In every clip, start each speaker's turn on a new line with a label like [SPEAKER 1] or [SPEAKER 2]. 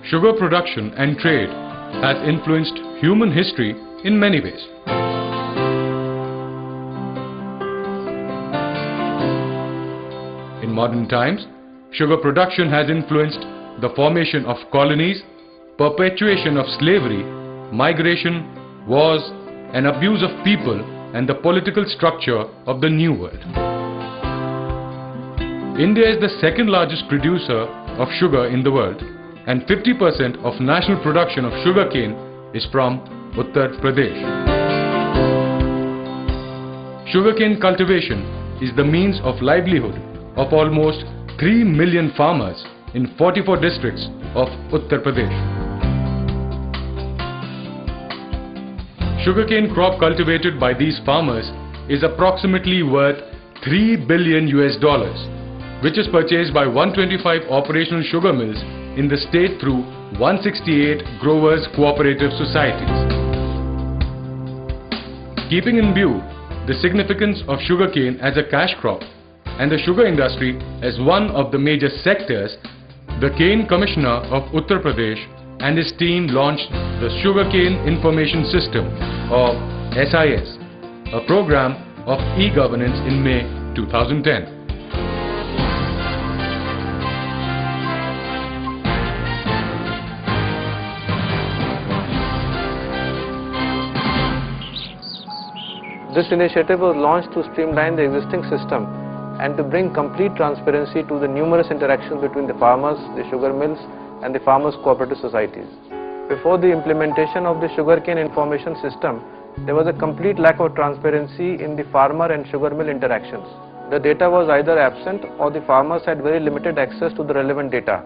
[SPEAKER 1] sugar production and trade has influenced human history in many ways. In modern times, sugar production has influenced the formation of colonies, perpetuation of slavery, migration, wars, and abuse of people and the political structure of the New World. India is the second largest producer of sugar in the world, and 50% of national production of sugarcane is from Uttar Pradesh. Sugarcane cultivation is the means of livelihood of almost 3 million farmers in 44 districts of Uttar Pradesh. Sugarcane crop cultivated by these farmers is approximately worth $3 billion, which is purchased by 125 operational sugar mills in the state through 168 growers cooperative societies. Keeping in view the significance of sugarcane as a cash crop and the sugar industry as one of the major sectors, the Cane Commissioner of Uttar Pradesh and his team launched the Sugarcane Information System, or SIS, a program of e-governance in May 2010.
[SPEAKER 2] This initiative was launched to streamline the existing system and to bring complete transparency to the numerous interactions between the farmers, the sugar mills, and the farmers' cooperative societies. Before the implementation of the Sugarcane Information System, there was a complete lack of transparency in the farmer and sugar mill interactions. The data was either absent or the farmers had very limited access to the relevant data.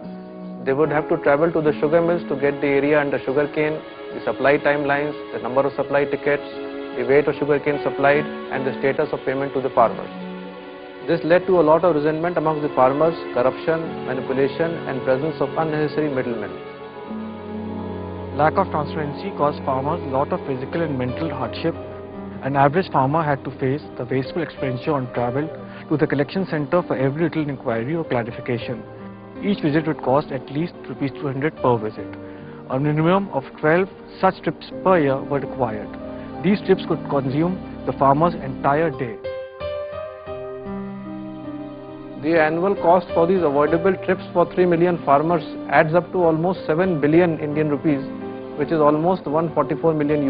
[SPEAKER 2] They would have to travel to the sugar mills to get the area under sugarcane, the supply timelines, the number of supply tickets, the weight of sugarcane supplied, and the status of payment to the farmers. This led to a lot of resentment amongst the farmers, corruption, manipulation, and presence of unnecessary middlemen.
[SPEAKER 3] Lack of transparency caused farmers a lot of physical and mental hardship. An average farmer had to face the wasteful expenditure on travel to the collection center for every little inquiry or clarification. Each visit would cost at least Rs 200 per visit. A minimum of 12 such trips per year were required. These trips could consume the farmer's entire day.
[SPEAKER 2] The annual cost for these avoidable trips for 3 million farmers adds up to almost 7 billion Indian rupees, which is almost $144 million.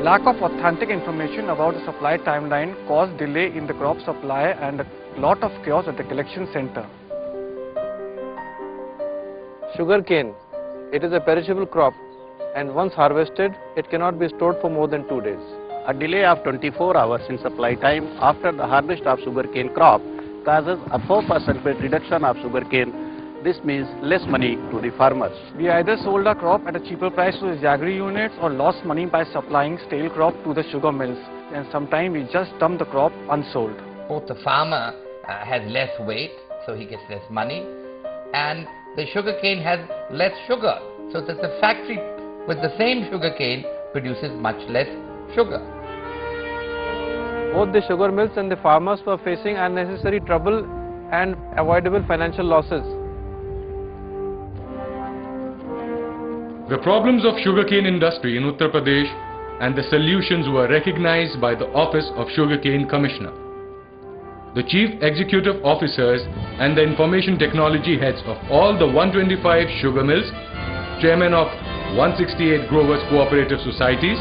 [SPEAKER 3] Lack of authentic information about the supply timeline caused delay in the crop supply and a lot of chaos at the collection center.
[SPEAKER 2] Sugarcane, it is a perishable crop, and once harvested, it cannot be stored for more than 2 days.
[SPEAKER 4] A delay of 24 hours in supply time after the harvest of sugarcane crop causes a 4% reduction of sugarcane. This means less money to the farmers.
[SPEAKER 3] We either sold our crop at a cheaper price to the jaggery units or lost money by supplying stale crop to the sugar mills. And sometimes we just dump the crop unsold.
[SPEAKER 5] Both the farmer has less weight, so he gets less money, and the sugarcane has less sugar, so that the factory with the same sugarcane produces much less sugar.
[SPEAKER 2] Both the sugar mills and the farmers were facing unnecessary trouble and avoidable financial losses.
[SPEAKER 1] The problems of sugarcane industry in Uttar Pradesh and the solutions were recognized by the Office of Sugarcane Commissioner. The Chief Executive Officers and the Information Technology Heads of all the 125 sugar mills, Chairmen of 168 Growers Cooperative Societies,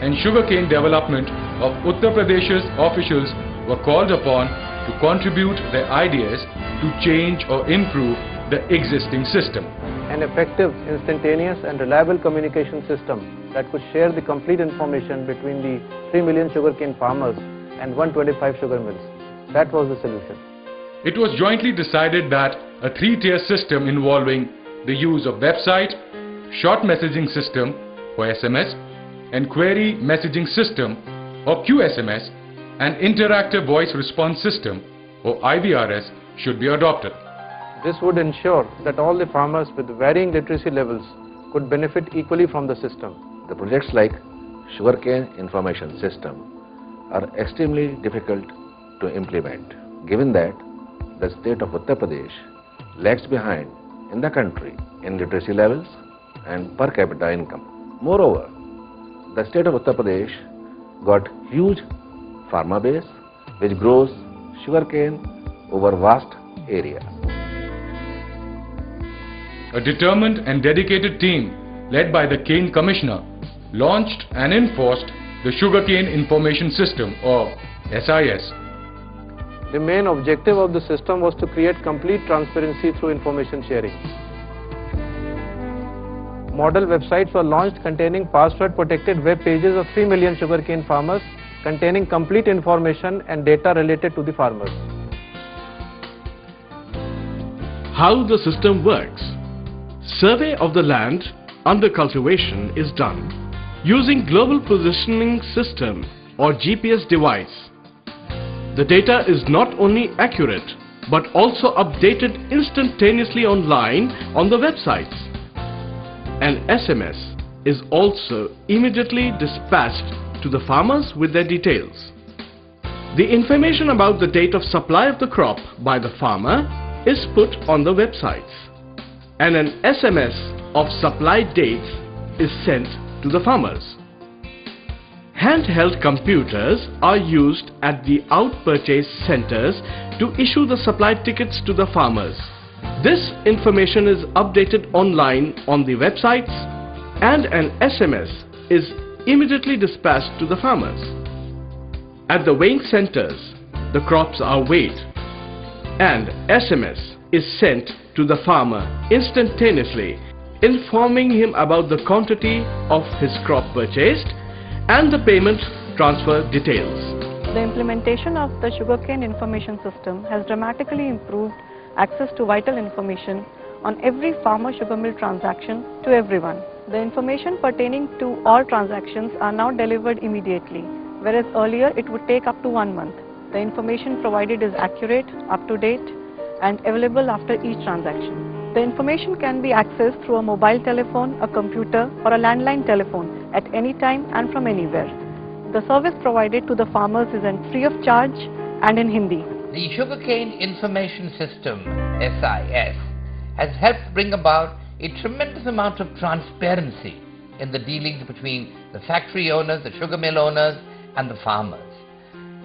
[SPEAKER 1] and Sugarcane Development of Uttar Pradesh's officials were called upon to contribute their ideas to change or improve the existing system.
[SPEAKER 2] An effective, instantaneous and reliable communication system that could share the complete information between the 3 million sugarcane farmers and 125 sugar mills. That was the solution.
[SPEAKER 1] It was jointly decided that a 3-tier system involving the use of website, short messaging system or SMS, and query messaging system or QSMS and interactive voice response system or IVRS should be adopted.
[SPEAKER 2] This would ensure that all the farmers with varying literacy levels could benefit equally from the system.
[SPEAKER 6] The projects like Sugarcane Information System are extremely difficult to implement, given that the state of Uttar Pradesh lags behind in the country in literacy levels and per capita income. Moreover, the state of Uttar Pradesh got huge farmer base which grows sugarcane over vast areas.
[SPEAKER 1] A determined and dedicated team led by the Cane Commissioner launched and enforced the Sugarcane Information System or SIS.
[SPEAKER 2] The main objective of the system was to create complete transparency through information sharing. Model websites were launched containing password-protected web pages of 3 million sugarcane farmers containing complete information and data related to the farmers.
[SPEAKER 7] How the system works. Survey of the land under cultivation is done using Global Positioning System or GPS device. The data is not only accurate but also updated instantaneously online on the websites. An SMS is also immediately dispatched to the farmers with their details. The information about the date of supply of the crop by the farmer is put on the websites, and an SMS of supply dates is sent to the farmers. Handheld computers are used at the out-purchase centers to issue the supply tickets to the farmers. This information is updated online on the websites, and an SMS is immediately dispatched to the farmers. At the weighing centers, the crops are weighed, and SMS is sent to the farmer instantaneously, informing him about the quantity of his crop purchased and the payment transfer details.
[SPEAKER 8] The implementation of the Sugarcane Information System has dramatically improved access to vital information on every farmer sugar mill transaction to everyone. The information pertaining to all transactions are now delivered immediately, whereas earlier it would take up to 1 month. The information provided is accurate, up to date, and available after each transaction. The information can be accessed through a mobile telephone, a computer, or a landline telephone at any time and from anywhere. The service provided to the farmers is free of charge and in Hindi.
[SPEAKER 5] The Sugarcane Information System, SIS, has helped bring about a tremendous amount of transparency in the dealings between the factory owners, the sugar mill owners, and the farmers.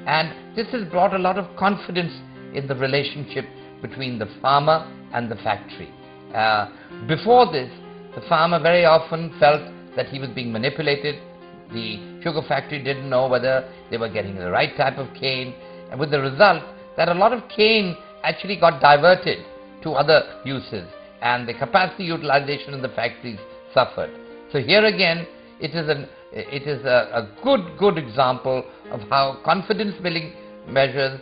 [SPEAKER 5] And this has brought a lot of confidence in the relationship between the farmer and the factory. Before this, the farmer very often felt that he was being manipulated. The sugar factory didn't know whether they were getting the right type of cane, and with the result that a lot of cane actually got diverted to other uses, and the capacity utilization in the factories suffered. So here again, it is a good example of how confidence building measures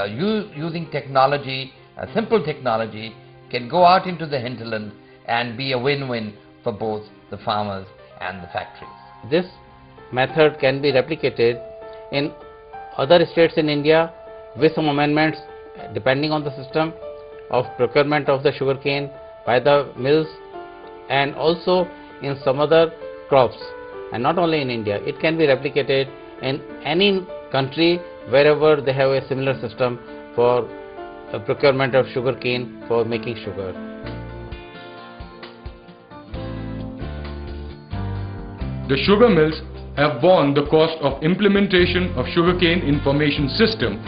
[SPEAKER 5] using technology, simple technology, can go out into the hinterland and be a win-win for both the farmers and the factories.
[SPEAKER 4] This method can be replicated in other states in India with some amendments depending on the system of procurement of the sugarcane by the mills, and also in some other crops, and not only in India. It can be replicated in any country wherever they have a similar system for procurement of sugarcane for making sugar.
[SPEAKER 1] The sugar mills have borne the cost of implementation of Sugarcane Information System,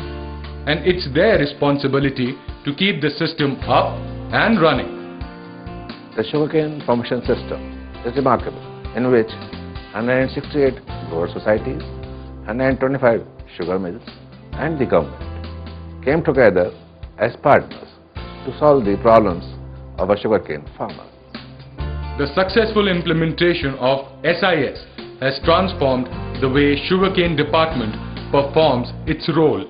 [SPEAKER 1] and it's their responsibility to keep the system up and running.
[SPEAKER 6] The Sugarcane Information System is remarkable, in which 168 grower societies, 125 sugar mills and the government came together as partners to solve the problems of a sugarcane farmer.
[SPEAKER 1] The successful implementation of SIS has transformed the way Sugarcane Department performs its role.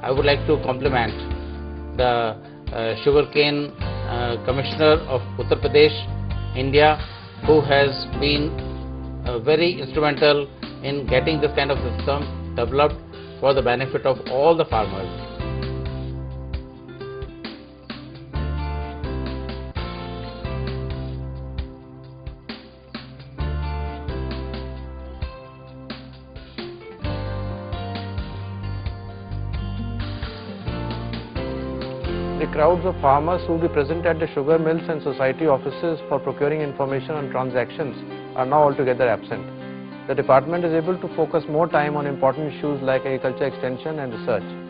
[SPEAKER 4] I would like to compliment the Sugarcane Commissioner of Uttar Pradesh, India, who has been very instrumental in getting this kind of system developed for the benefit of all the farmers.
[SPEAKER 2] The crowds of farmers who will be present at the sugar mills and society offices for procuring information on transactions are now altogether absent. The department is able to focus more time on important issues like agriculture extension and research.